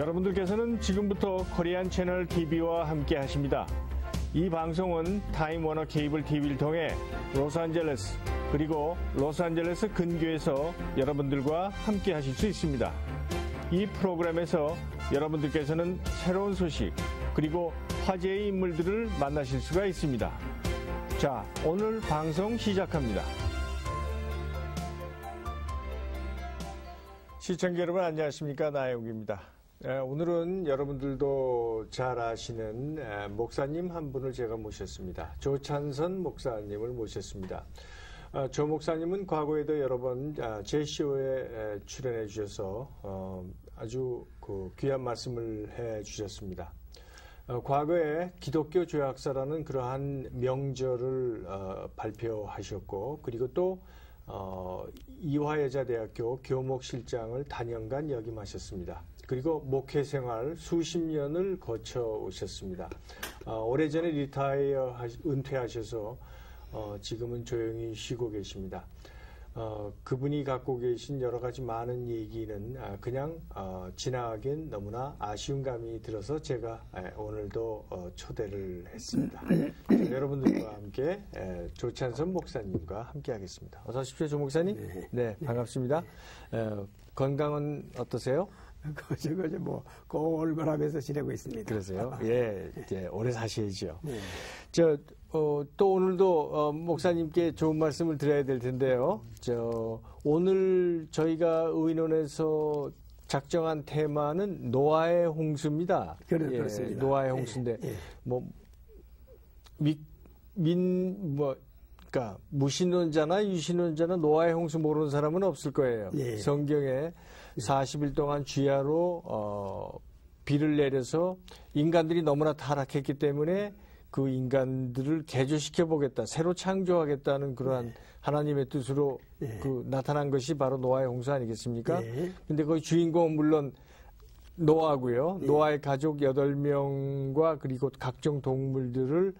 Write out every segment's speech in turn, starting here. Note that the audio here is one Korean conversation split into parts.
여러분들께서는 지금부터 코리안 채널 TV와 함께 하십니다. 이 방송은 타임 워너 케이블 TV를 통해 로스앤젤레스 그리고 로스앤젤레스 근교에서 여러분들과 함께 하실 수 있습니다. 이 프로그램에서 여러분들께서는 새로운 소식 그리고 화제의 인물들을 만나실 수가 있습니다. 자, 오늘 방송 시작합니다. 시청자 여러분 안녕하십니까? 나영욱입니다. 오늘은 여러분들도 잘 아시는 목사님 한 분을 제가 모셨습니다. 조찬선 목사님을 모셨습니다. 조 목사님은 과거에도 여러 번 제 쇼에 출연해 주셔서 아주 귀한 말씀을 해 주셨습니다. 과거에 기독교 조약사라는 그러한 명절을 발표하셨고, 그리고 또 이화여자대학교 교목실장을 단연간 역임하셨습니다. 그리고 목회 생활 수십 년을 거쳐 오셨습니다. 오래전에 은퇴하셔서 지금은 조용히 쉬고 계십니다. 그분이 갖고 계신 여러 가지 많은 얘기는 그냥 지나가긴 너무나 아쉬운 감이 들어서 제가 오늘도 초대를 했습니다. 여러분들과 함께 조찬선 목사님과 함께 하겠습니다. 어서 오십시오, 조 목사님. 네, 반갑습니다. 건강은 어떠세요? 골골하면서 지내고 있습니다. 그러세요? 예, 이제 오래 사셔야죠. 네. 또 오늘도 목사님께 좋은 말씀을 드려야 될 텐데요. 오늘 저희가 의논해서 작정한 테마는 노아의 홍수입니다. 그렇습니다. 예, 노아의 홍수인데, 그러니까 무신론자나 유신론자나 노아의 홍수 모르는 사람은 없을 거예요. 예. 성경에 40일 동안 쥐하로 비를 내려서 인간들이 너무나 타락했기 때문에 그 인간들을 개조시켜 보겠다, 새로 창조하겠다는 그러한 하나님의 뜻으로 나타난 것이 바로 노아의 홍수 아니겠습니까? 근데 거기 주인공은 물론 노아고요. 노아의 가족 8명과 그리고 각종 동물들을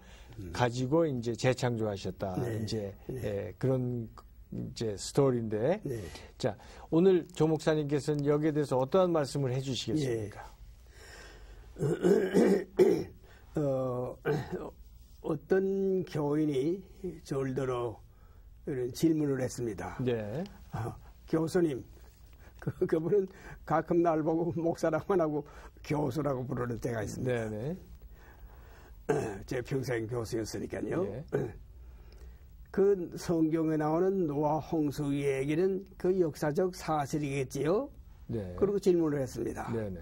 가지고 이제 재창조하셨다. 그런 이제 스토리인데. 자, 오늘 조 목사님께서는 여기에 대해서 어떠한 말씀을 해 주시겠습니까? 어떤 교인이 저를 들어 이런 질문을 했습니다. 네. 교수님, 그분은 가끔 날 보고 목사라고만 하고 교수라고 부르는 때가 있습니다. 네네. 제 평생 교수였으니까요. 네. 그 성경에 나오는 노아 홍수 얘기는 그 역사적 사실이겠지요? 네. 그리고 질문을 했습니다. 네네.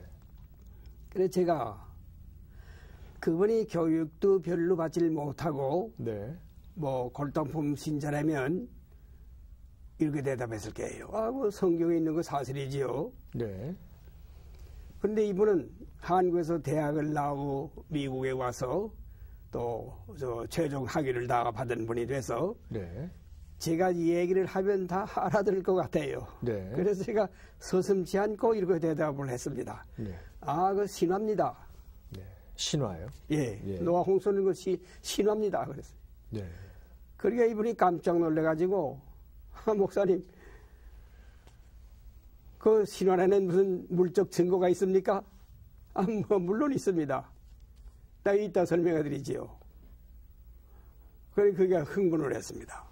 그래서 제가 그분이 교육도 별로 받질 못하고 골동품 신자라면 이렇게 대답했을 거예요. 성경에 있는 거 사실이지요. 네. 그런데 이분은 한국에서 대학을 나오고 미국에 와서 또 최종 학위를 다 받은 분이 돼서 제가 이 얘기를 하면 다 알아들을 것 같아요. 그래서 제가 서슴지 않고 이렇게 대답을 했습니다. 그거 신화입니다. 신화요? 예. 노아 홍수는 것이 신화입니다. 그랬어요. 그러니까 이분이 깜짝 놀래가지고, 목사님, 그 신화에는 무슨 물적 증거가 있습니까? 물론 있습니다. 나 이따 설명해 드리지요. 그러니까 그게 흥분을 했습니다.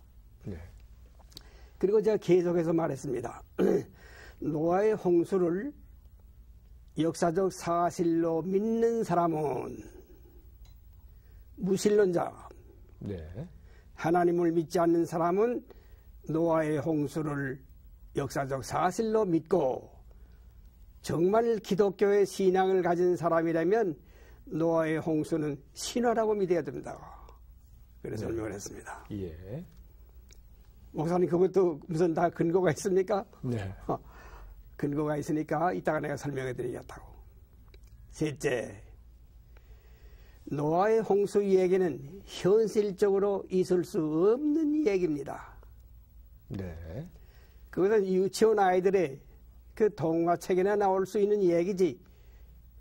그리고 제가 계속해서 말했습니다. 노아의 홍수를 역사적 사실로 믿는 사람은 무신론자, 하나님을 믿지 않는 사람은 노아의 홍수를 역사적 사실로 믿고 정말 기독교의 신앙을 가진 사람이라면 노아의 홍수는 신화라고 믿어야 됩니다. 그래서 설명을 했습니다. 예. 목사님, 그것도 무슨 다 근거가 있습니까? 근거가 있으니까 이따가 내가 설명해 드리겠다고. 셋째, 노아의 홍수 얘기는 현실적으로 있을 수 없는 얘기입니다. 그것은 유치원 아이들의 그 동화책에나 나올 수 있는 얘기지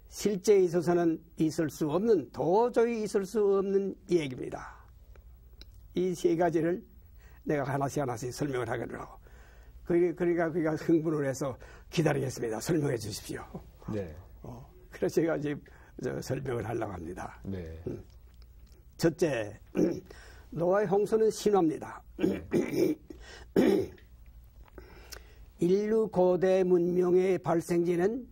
실제에 있어서는 있을 수 없는, 도저히 있을 수 없는 얘기입니다. 이 세 가지를 내가 하나씩 설명을 하겠노라고. 그러니까 그가 흥분을 해서 기다리겠습니다. 설명해 주십시오. 그래서 제가 지금 설명을 하려고 합니다. 네. 첫째, 노아의 홍수는 신화입니다. 인류 고대 문명의 발생지는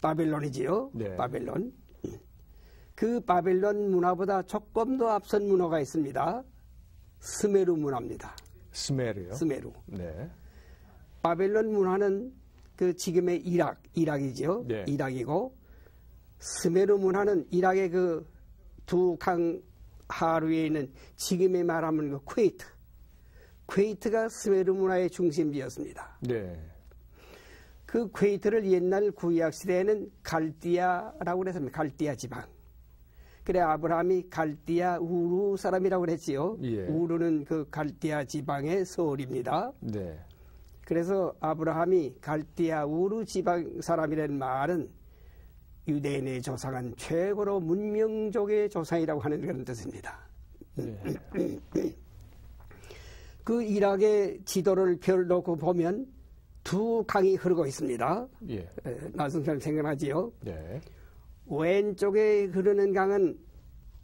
바벨론이지요. 네. 바벨론. 그 바벨론 문화보다 조금 더 앞선 문화가 있습니다. 스메르 문화입니다. 스메르요? 스메르. 네. 바벨론 문화는 그 지금의 이락이죠. 네. 이락이고 스메르 문화는 이락의 그 두 강 하류에 있는 지금의 말하면 그 쿠웨이트가 스메르 문화의 중심지였습니다. 네. 그 쿠웨이트를 옛날 구약 시대에는 갈디아라고 그랬습니다. 갈디아 지방. 그래 아브라함이 갈디아 우루 사람이라고 그랬지요. 예. 우루는 그 갈디아 지방의 서울입니다. 네. 그래서 아브라함이 갈디아 우루 지방 사람이라는 말은 유대인의 조상은 최고로 문명족의 조상이라고 하는 그런 뜻입니다. 네. 그 이락의 지도를 펴놓고 보면 두 강이 흐르고 있습니다. 예. 나선생 생각나지요? 네. 왼쪽에 흐르는 강은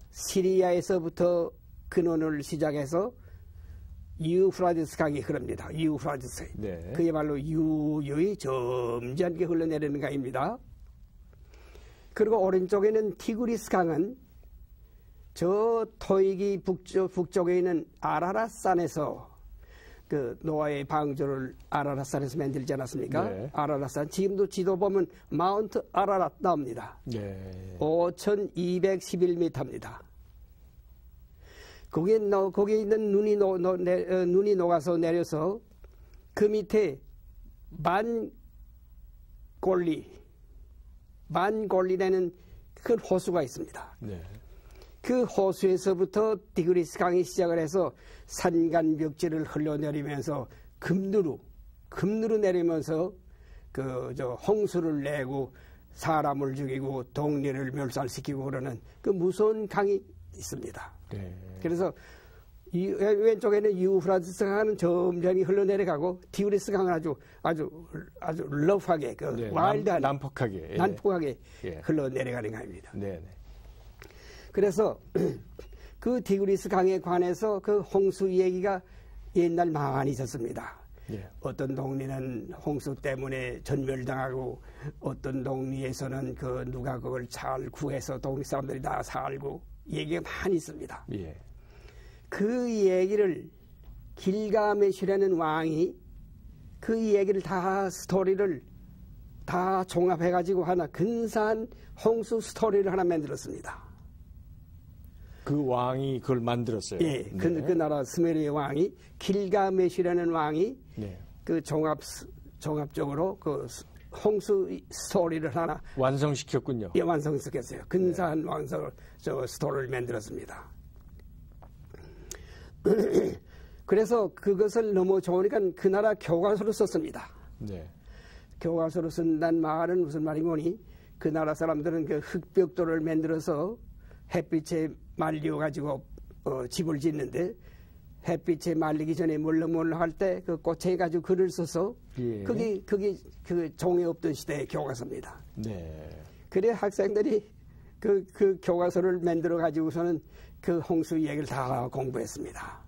시리아에서부터 근원을 시작해서 유프라디스 강이 흐릅니다. 유프라디스. 네. 그야말로 유유히 점잖게 흘러내리는 강입니다. 그리고 오른쪽에는 티그리스 강은 저 토이기 북쪽에 있는 아라랏산에서 그 노아의 방주를 아라랏산에서 만들지 않았습니까? 네. 아라랏산. 지금도 지도 보면 마운트 아라랏 나옵니다. 네. 5,211m입니다. 거기에 있는 눈이 녹아서 내려서 그 밑에 만골리라는 큰 호수가 있습니다. 네. 그 호수에서부터 디그리스 강이 시작을 해서 산간벽지를 흘러내리면서 금누로 내리면서 홍수를 내고 사람을 죽이고 동네를 멸살시키고 그러는 그 무서운 강이 있습니다. 네. 그래서 왼쪽에는 유프라디스 강은 점점이 흘러내려가고 디그리스 강은 아주 러프하게 네. 와일드한 난폭하게 예. 흘러내려가는 강입니다. 네. 그래서 그 디그리스 강에 관해서 그 홍수 얘기가 옛날 많이 있었습니다. 예. 어떤 동네는 홍수 때문에 전멸당하고 어떤 동네에서는 누가 그걸 잘 구해서 동네 사람들이 다 살고 얘기가 많이 있습니다. 예. 그 얘기를 길가메시라는 왕이 그 얘기를 스토리를 다 종합해가지고 하나 근사한 홍수 스토리를 하나 만들었습니다. 그 왕이 그걸 만들었어요. 예, 네. 그 나라 스메르의 왕이 길가메시라는 왕이 네. 그 종합적으로 그 홍수 스토리를 하나 완성시켰군요. 예, 완성시켰어요. 근사한 스토리를 만들었습니다. 그래서 그것을 너무 좋으니까 그 나라 교과서로 썼습니다. 네. 교과서로 쓴다는 말은 무슨 말이고니 그 나라 사람들은 그 흙벽돌을 만들어서 햇빛에 말려가지고 집을 짓는데 햇빛에 말리기 전에 멀렁멀렁 할 때 그 고쳐가지고 글을 써서 예. 그게 그 종이 없던 시대의 교과서입니다. 네. 그래 학생들이 그 교과서를 만들어 가지고서는 그 홍수 얘기를 다 공부했습니다.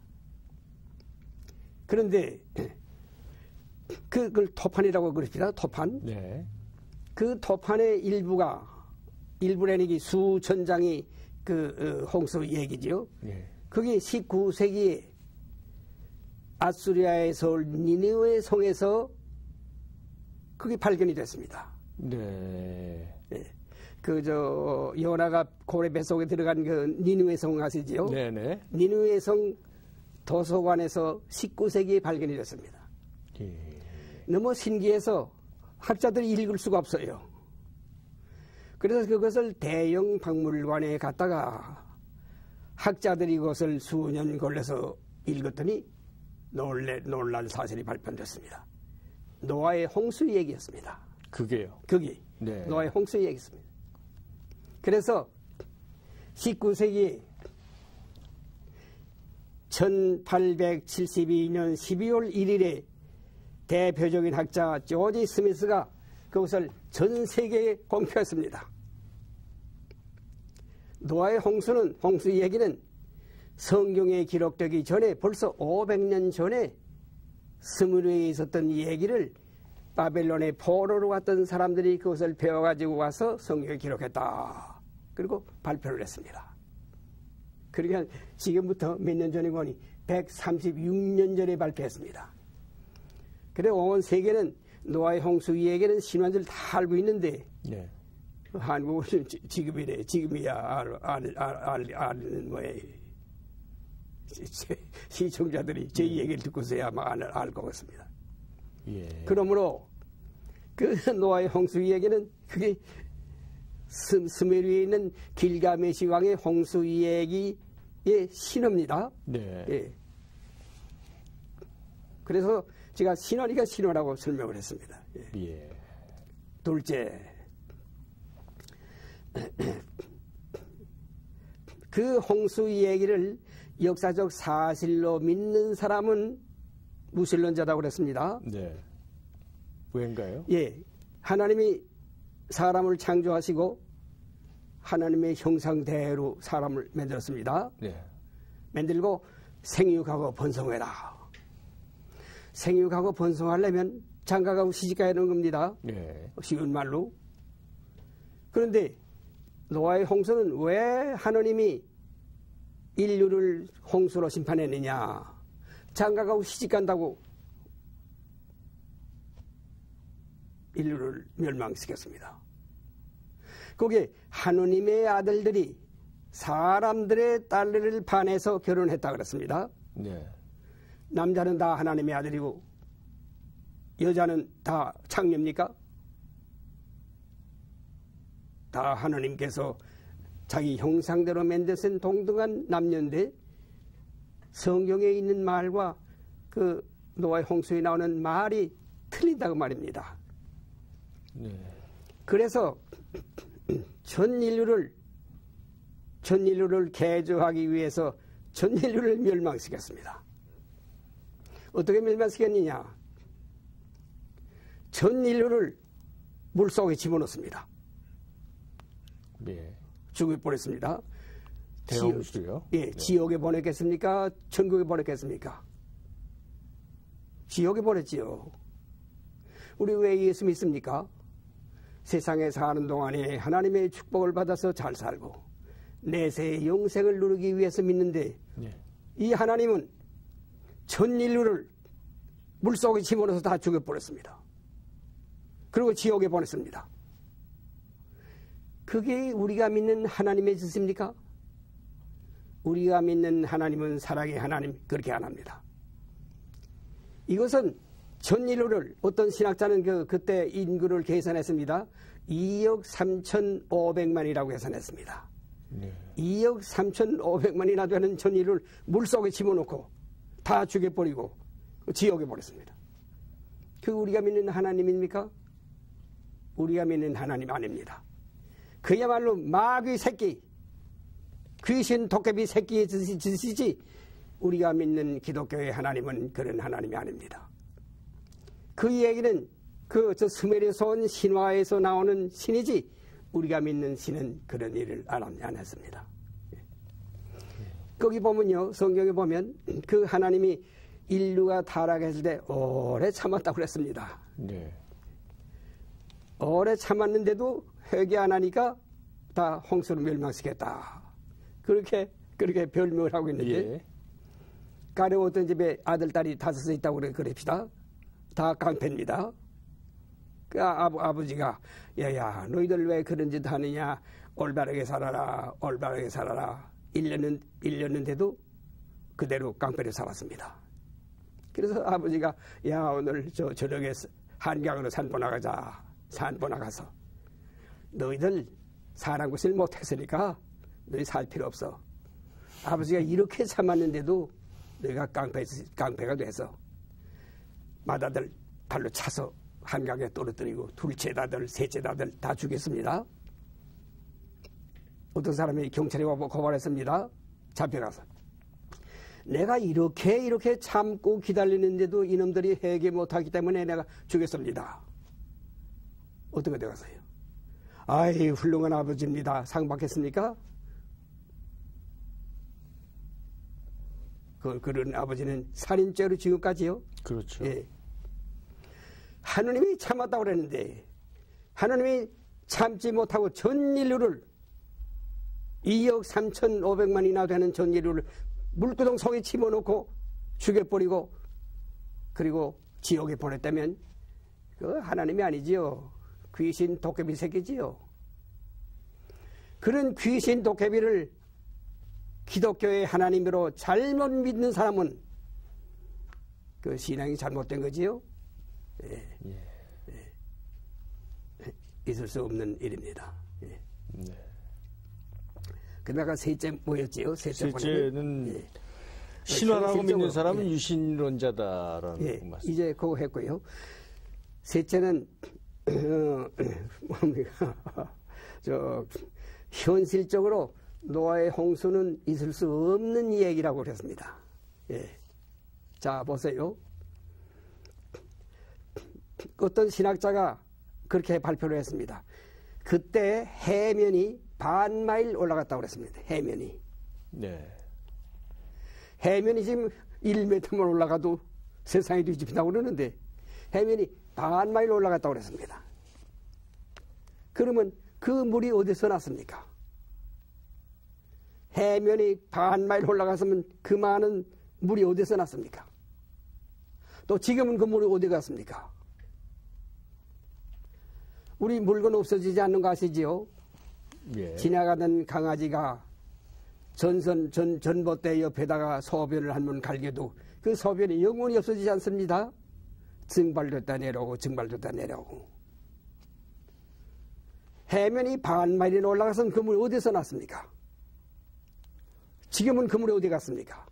그런데 그걸 토판이라고 그럽니다. 토판. 네. 그 토판의 일부라는 수천 장이 홍수 얘기죠. 네. 그게 19세기에 아수리아의 서울 니느웨 성에서 그게 발견이 됐습니다. 네. 네. 요나가 고래 뱃속에 들어간 그 니느웨 성 아시지요? 네네. 니느웨 성 도서관에서 19세기에 발견이 됐습니다. 예. 너무 신기해서 학자들이 읽을 수가 없어요. 그래서 그것을 대형 박물관에 갔다가 학자들이 그것을 수년 걸려서 읽었더니 놀랄 사실이 발견됐습니다. 노아의 홍수 얘기였습니다. 그게요? 그게 네. 노아의 홍수 얘기였습니다. 그래서 19세기 1872년 12월 1일에 대표적인 학자 조지 스미스가 그것을 전 세계에 공표했습니다. 노아의 홍수는, 홍수 얘기는 성경에 기록되기 전에 벌써 500년 전에 스무르에 있었던 얘기를 바벨론의 포로로 갔던 사람들이 그것을 배워가지고 와서 성경에 기록했다. 그리고 발표를 했습니다. 그러니까 지금부터 몇 년 전에 보니 136년 전에 발표했습니다. 그래 온 세계는 노아의 홍수 얘기는 신화들 다 알고 있는데 네. 한국은 지금이래. 지금이야 아는 뭐예요. 시청자들이 제 얘기를 듣고서야 아마 알 것 같습니다. 예. 그러므로 그 노아의 홍수 얘기는 그게 스메르에 있는 길가메시 왕의 홍수 얘기의 신화입니다. 네. 예. 그래서 제가 신화니까 신화라고 설명을 했습니다. 예. 예. 둘째, 그 홍수 얘기를 역사적 사실로 믿는 사람은 무신론자라고 그랬습니다. 네. 왜인가요? 예. 하나님이 사람을 창조하시고 하나님의 형상대로 사람을 만들었습니다. 네. 만들고 생육하고 번성해라. 생육하고 번성하려면 장가가고 시집가야 하는 겁니다. 네. 쉬운 말로. 그런데 노아의 홍수는 왜 하나님이 인류를 홍수로 심판했느냐. 장가가고 시집간다고 인류를 멸망시켰습니다. 거기에 하느님의 아들들이 사람들의 딸들을 반해서 결혼했다 그랬습니다. 네. 남자는 다 하나님의 아들이고 여자는 다 창녀입니까? 다 하나님께서 자기 형상대로 만드신 동등한 남녀인데 성경에 있는 말과 그 노아의 홍수에 나오는 말이 틀린다고 말입니다. 네. 그래서 전 인류를 개조하기 위해서 전 인류를 멸망시켰습니다. 어떻게 멸망시켰느냐? 전 인류를 물속에 집어넣습니다. 네. 죽여버렸습니다. 대홍수요? 예, 네. 지옥에 보냈겠습니까? 천국에 보냈겠습니까? 지옥에 보냈지요. 우리 왜 예수 믿습니까? 세상에 사는 동안에 하나님의 축복을 받아서 잘 살고 내세의 영생을 누리기 위해서 믿는데 네. 이 하나님은 전 인류를 물속에 집어넣어서 다 죽여버렸습니다. 그리고 지옥에 보냈습니다. 그게 우리가 믿는 하나님의 짓입니까? 우리가 믿는 하나님은 사랑의 하나님 그렇게 안 합니다. 이것은 전 인류를 어떤 신학자는 그때 인구를 계산했습니다. 2억 3,500만이라고 계산했습니다. 네. 2억 3,500만이나 되는 전 인류를 물속에 집어넣고 다 죽여버리고 지옥에 보냈습니다. 그 우리가 믿는 하나님입니까? 우리가 믿는 하나님 아닙니다. 그야말로 마귀 새끼, 귀신 도깨비 새끼의 짓이지 우리가 믿는 기독교의 하나님은 그런 하나님이 아닙니다. 그 얘기는 저 스멜에서 온 신화에서 나오는 신이지 우리가 믿는 신은 그런 일을 안 했습니다. 거기 보면요, 성경에 보면 그 하나님이 인류가 타락했을 때 오래 참았다고 그랬습니다. 네. 오래 참았는데도 회개 안 하니까 다 홍수로 멸망시켰다. 그렇게 별명을 하고 있는데 예. 가령 어떤 집에 아들, 딸이 5 있다고 그럽시다. 다 깡패입니다. 그 아버지가 야야 너희들 왜 그런 짓 하느냐. 올바르게 살아라. 올바르게 살아라. 1년인데도 그대로 깡패를 살았습니다. 그래서 아버지가 야 오늘 저녁에 한강으로 산보 나가자. 산보 나가서 너희들 사람 것을 못했으니까 너희 살 필요 없어. 아버지가 이렇게 참았는데도 너희가 깡패가 돼서 맏아들 발로 차서 한강에 떨어뜨리고 둘째 아들, 셋째 아들 다 죽였습니다. 어떤 사람이 경찰에 고발했습니다. 잡혀가서 내가 이렇게 참고 기다리는데도 이놈들이 회개 못하기 때문에 내가 죽였습니다. 어떻게 되겠어요? 아이, 훌륭한 아버지입니다. 상 받겠습니까? 그런 아버지는 살인죄로 지금까지요? 그렇죠. 예. 하느님이 참았다고 그랬는데, 하느님이 참지 못하고 전 인류를 2억 3,500만이나 되는 전 인류를 물구덩 속에 집어넣고 죽여버리고 그리고 지옥에 보냈다면 그 하나님이 아니지요. 귀신 도깨비 새끼지요. 그런 귀신 도깨비를 기독교의 하나님으로 잘못 믿는 사람은 그 신앙이 잘못된 거지요. 예. 예. 예. 있을 수 없는 일입니다. 예. 네. 그다가 셋째 뭐였지요? 셋째는 예. 신화라고 믿는 사람은 예. 유신론자다라는 예. 말씀. 이제 그거 했고요. 셋째는 뭡니까? 현실적으로 노아의 홍수는 있을 수 없는 얘기라고 그랬습니다. 예. 자, 보세요. 어떤 신학자가 그렇게 발표를 했습니다. 그때 해면이 반마일 올라갔다고 그랬습니다. 해면이. 네. 해면이 지금 1m만 올라가도 세상이 뒤집힌다고 그러는데 해면이 반마일 올라갔다고 그랬습니다. 그러면 그 물이 어디서 났습니까? 해면이 반마일 올라갔으면 그 많은 물이 어디서 났습니까? 또 지금은 그 물이 어디 갔습니까? 우리 물건 없어지지 않는 거 아시지요? 예. 지나가던 강아지가 전봇대 옆에다가 소변을 한 번 갈겨도 그 소변이 영원히 없어지지 않습니다. 증발됐다 내려오고 증발됐다 내려오고. 해면이 반마일이나 올라가서는 그 물이 어디서 났습니까? 지금은 그 물이 어디 갔습니까?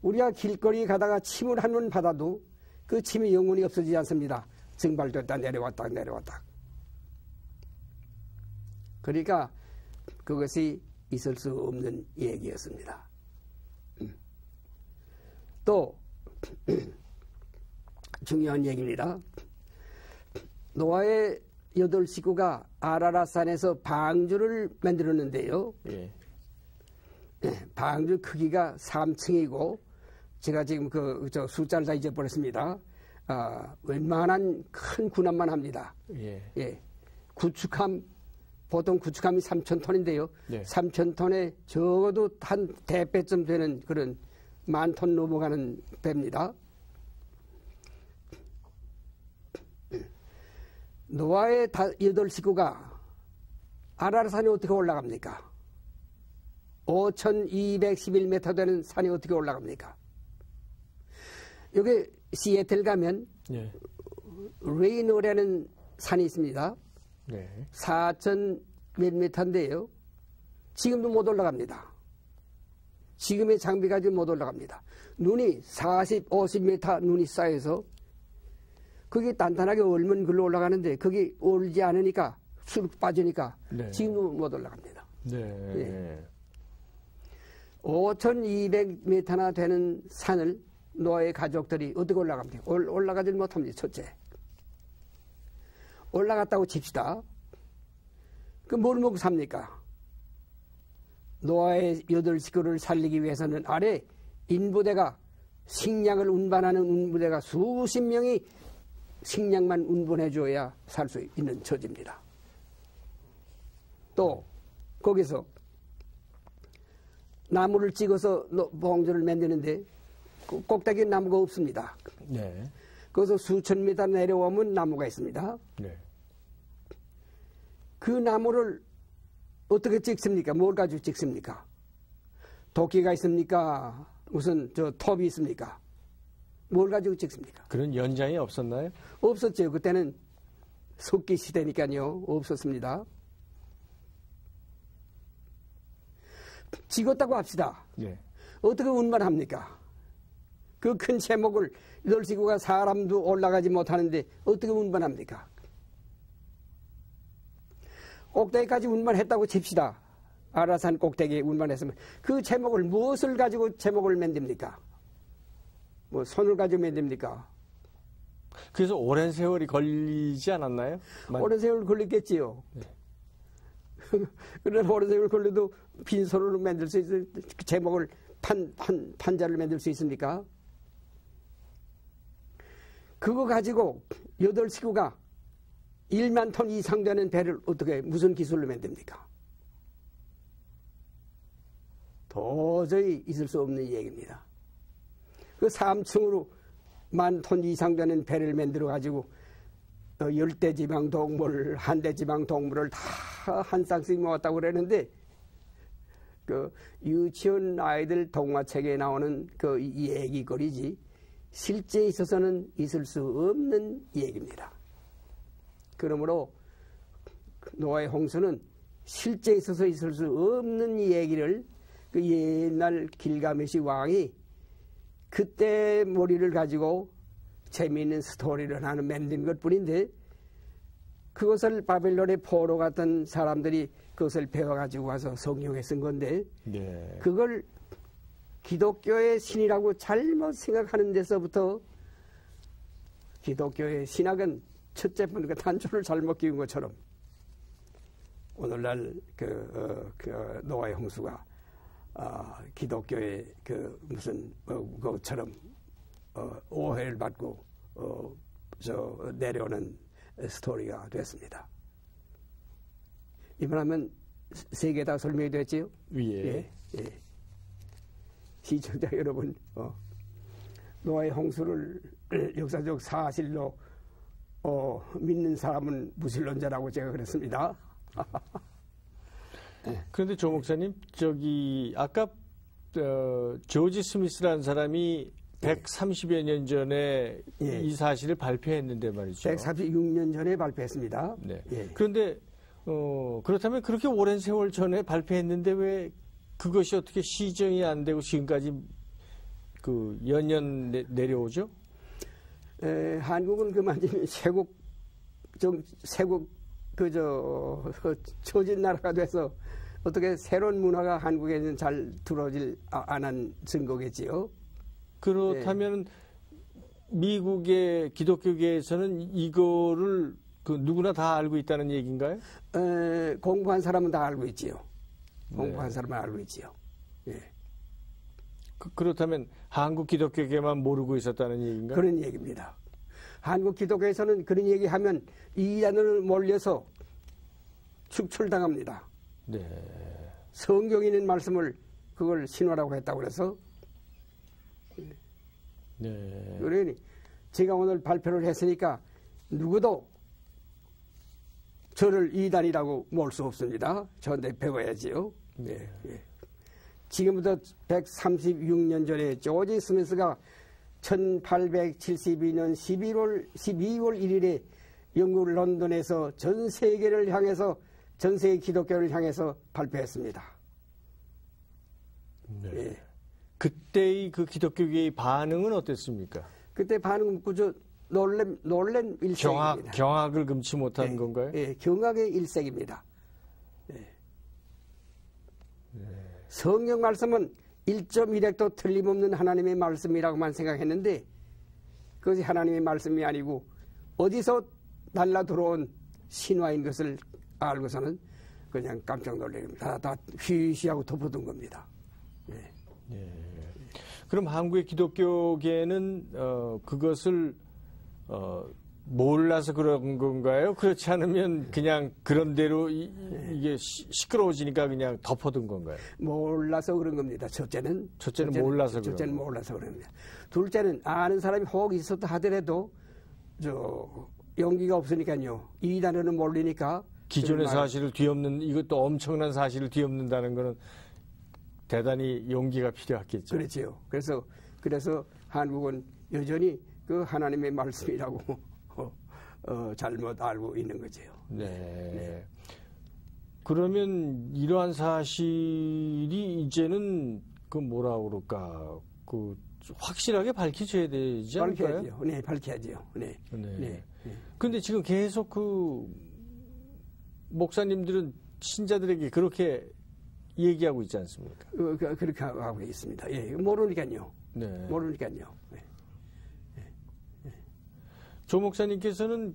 우리가 길거리 가다가 침을 한 번 받아도 그 침이 영원히 없어지지 않습니다. 증발됐다 내려왔다 내려왔다. 그러니까 그것이 있을 수 없는 얘기였습니다. 또 중요한 얘기입니다. 노아의 8 식구가 아라랏산에서 방주를 만들었는데요. 예. 방주 크기가 3층이고 제가 지금 저 숫자를 다 잊어버렸습니다. 웬만한 큰 군함만 합니다. 예. 예. 보통 구축함이 3,000톤인데요. 네. 3,000톤에 적어도 한 대배쯤 되는 그런 10,000톤 넘어가는 배입니다. 노아의 8 식구가 아라랏산에 어떻게 올라갑니까? 5,211m 되는 산이 어떻게 올라갑니까? 여기 시애틀 가면 네. 레이노라는 산이 있습니다. 네. 4,000 몇 미터인데요. 지금도 못 올라갑니다. 지금의 장비 가지고 못 올라갑니다. 눈이 40, 50m 눈이 쌓여서 그게 단단하게 얼면 글로 올라가는데 그게 올지 않으니까 쑥 빠지니까 네. 지금도 못 올라갑니다. 네. 네. 5,200m나 되는 산을 노아의 가족들이 어떻게 올라갑니까? 올라가질 못합니다. 첫째. 올라갔다고 칩시다. 그 뭘 먹고 삽니까? 노아의 8 식구를 살리기 위해서는 아래 인부대가 식량을 운반하는 인부대가 수십 명이 식량만 운반해줘야 살 수 있는 처지입니다. 또 거기서 나무를 찍어서 봉조를 만드는데 꼭대기 나무가 없습니다. 네. 거기서 수천 미터 내려오면 나무가 있습니다. 네. 그 나무를 어떻게 찍습니까? 뭘 가지고 찍습니까? 도끼가 있습니까? 무슨 톱이 있습니까? 뭘 가지고 찍습니까? 그런 연장이 없었나요? 없었죠. 그때는 석기 시대니까요. 없었습니다. 찍었다고 합시다. 네. 어떻게 운반합니까? 그 큰 제목을 8 식구가 사람도 올라가지 못하는데 어떻게 운반합니까? 꼭대기까지 운반했다고 칩시다. 아라산 꼭대기에 운반했으면 그 제목을 무엇을 가지고 제목을 만듭니까? 뭐 손을 가지고 만듭니까? 그래서 오랜 세월이 걸리지 않았나요? 오랜 세월 걸렸겠지요. 네. 그러나 오랜 세월 걸려도 빈손으로 만들 수 있어요. 제목을 판자를 만들 수 있습니까? 그거 가지고 8식구가 1만 톤 이상 되는 배를 어떻게 무슨 기술로 만듭니까? 도저히 있을 수 없는 얘기입니다. 그 3층으로 1만 톤 이상 되는 배를 만들어 가지고 열대지방 동물, 한대지방 동물을 다 한 쌍씩 모았다고 그러는데 그 유치원 아이들 동화책에 나오는 그 얘기거리지 실제에 있어서는 있을 수 없는 얘기입니다. 그러므로 노아의 홍수는 실제에 있어서 있을 수 없는 얘기를 그 옛날 길가메시 왕이 그때 머리를 가지고 재미있는 스토리를 하는 만든 것뿐인데 그것을 바벨론의 포로 같은 사람들이 그것을 배워가지고 와서 성경에 쓴 건데 네. 그걸 기독교의 신이라고 잘못 생각하는 데서부터 기독교의 신학은 첫째번 그 단초를 잘못 끼운 것처럼 오늘날 그 노아의 홍수가 기독교의 그 무슨 그것처럼 오해를 받고 내려오는 스토리가 됐습니다. 이번하면 세 개 다 설명이 됐지요? 예. 예. 시청자 여러분, 노아의 홍수를 역사적 사실로 믿는 사람은 무신론자라고 제가 그랬습니다. 그런데 조 목사님, 아까 조지 스미스라는 사람이 130여 년 전에 예. 이 사실을 발표했는데 말이죠. 136년 전에 발표했습니다. 네. 예. 그런데 그렇다면 그렇게 오랜 세월 전에 발표했는데 왜 그것이 어떻게 시정이 안 되고 지금까지 그 연년 내려오죠? 한국은 그만큼 세국 처진 나라가 돼서 어떻게 새로운 문화가 한국에는 잘 들어오질 않은 증거겠지요. 그렇다면 미국의 기독교계에서는 이거를 누구나 다 알고 있다는 얘기인가요? 공부한 사람은 다 알고 있지요. 공부한 사람은 알고 있지요. 예. 그렇다면 한국 기독교계만 모르고 있었다는 얘기인가요? 그런 얘기입니다. 한국 기독교에서는 그런 얘기하면 이단으로 몰려서 축출당합니다. 네. 성경에 있는 말씀을 그걸 신화라고 했다고 그래서 네. 그러니 제가 오늘 발표를 했으니까 누구도 저를 이단이라고 몰 수 없습니다. 저한테 배워야지요. 네. 네. 지금부터 136년 전에 조지 스미스가 1872년 12월 1일에 영국 런던에서 전 세계를 향해서 전 세계 기독교를 향해서 발표했습니다. 네. 네. 그때의 그 기독교계의 반응은 어땠습니까? 그때 반응은 그저 놀란 일색입니다. 경악을 금치 못한 네, 건가요? 네, 경악의 일색입니다. 네. 네. 성경 말씀은 1.1핵도 틀림없는 하나님의 말씀이라고만 생각했는데 그것이 하나님의 말씀이 아니고 어디서 날라 들어온 신화인 것을 알고서는 그냥 깜짝 놀랍니다. 다 휘시하고 덮어둔 겁니다. 네. 네. 그럼 한국의 기독교계는 그것을 몰라서 그런 건가요? 그렇지 않으면 그냥 그런 대로 이게 시끄러워지니까 그냥 덮어둔 건가요? 몰라서 그런 겁니다. 첫째는 몰라서 그런 겁니다. 둘째는 아는 사람이 혹 있었다 하더라도 용기가 없으니까요. 이단으로는 모르니까 기존의 사실을 뒤엎는 이것도 엄청난 사실을 뒤엎는다는 거는 대단히 용기가 필요하겠죠. 그렇지요. 그래서 한국은 여전히 그 하나님의 말씀이라고 잘못 알고 있는 거지요. 네. 네. 그러면 이러한 사실이 이제는 그 뭐라 그럴까 그 확실하게 밝혀져야 되지 않을까요? 밝혀야죠. 네, 밝혀야죠. 네. 네. 네. 근데 지금 계속 그 목사님들은 신자들에게 그렇게 얘기하고 있지 않습니까? 그렇게 하고 있습니다. 예, 모르니까요. 네. 모르니까요. 네. 조 목사님께서는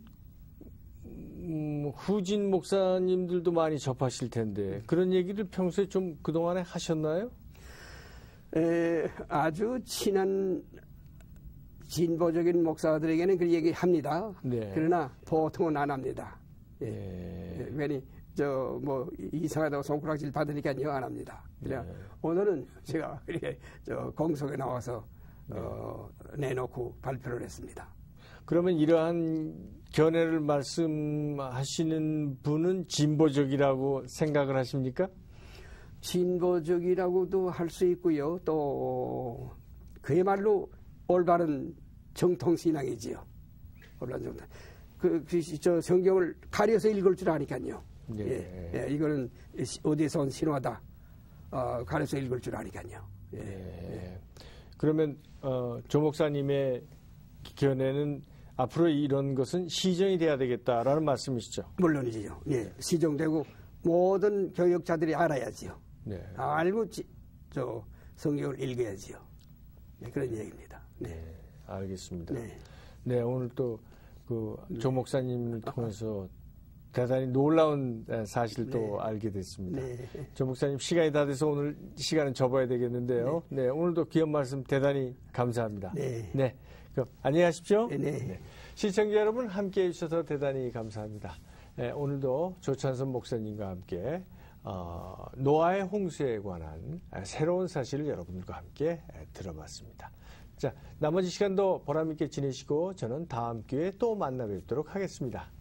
후진 목사님들도 많이 접하실 텐데 그런 얘기를 평소에 좀 그동안에 하셨나요? 아주 친한 진보적인 목사들에게는 그 얘기 합니다. 네. 그러나 보통은 안 합니다. 예. 괜히 뭐 이상하다고 손가락질 받으니까요 안 합니다. 그냥 네. 오늘은 제가 이렇게 공석에 나와서 내놓고 발표를 했습니다. 그러면 이러한 견해를 말씀하시는 분은 진보적이라고 생각을 하십니까? 진보적이라고도 할 수 있고요. 또 그야말로 올바른 정통신앙이지요. 올바른 정통. 저 성경을 가려서 읽을 줄 아니까요. 네. 예, 이거는 어디서 온 신화다. 가려서 읽을 줄 아니까요. 예. 네. 그러면 조 목사님의 견해는 앞으로 이런 것은 시정이 돼야 되겠다라는 말씀이시죠? 물론이죠. 예, 시정되고 모든 교역자들이 알아야지요. 네. 알고 저 성경을 읽어야지요. 네, 그런 얘기입니다. 네, 네 알겠습니다. 네. 네, 오늘 또 그 조 목사님을 통해서 대단히 놀라운 사실도 네. 알게 됐습니다. 네. 조 목사님 시간이 다 돼서 오늘 시간은 접어야 되겠는데요. 네, 네 오늘도 귀한 말씀 대단히 감사합니다. 네. 네. 그럼 안녕히 가십시오. 네. 네. 시청자 여러분 함께해 주셔서 대단히 감사합니다. 네, 오늘도 조찬선 목사님과 함께 노아의 홍수에 관한 새로운 사실을 여러분들과 함께 들어봤습니다. 자, 나머지 시간도 보람있게 지내시고 저는 다음 기회에 또 만나 뵙도록 하겠습니다.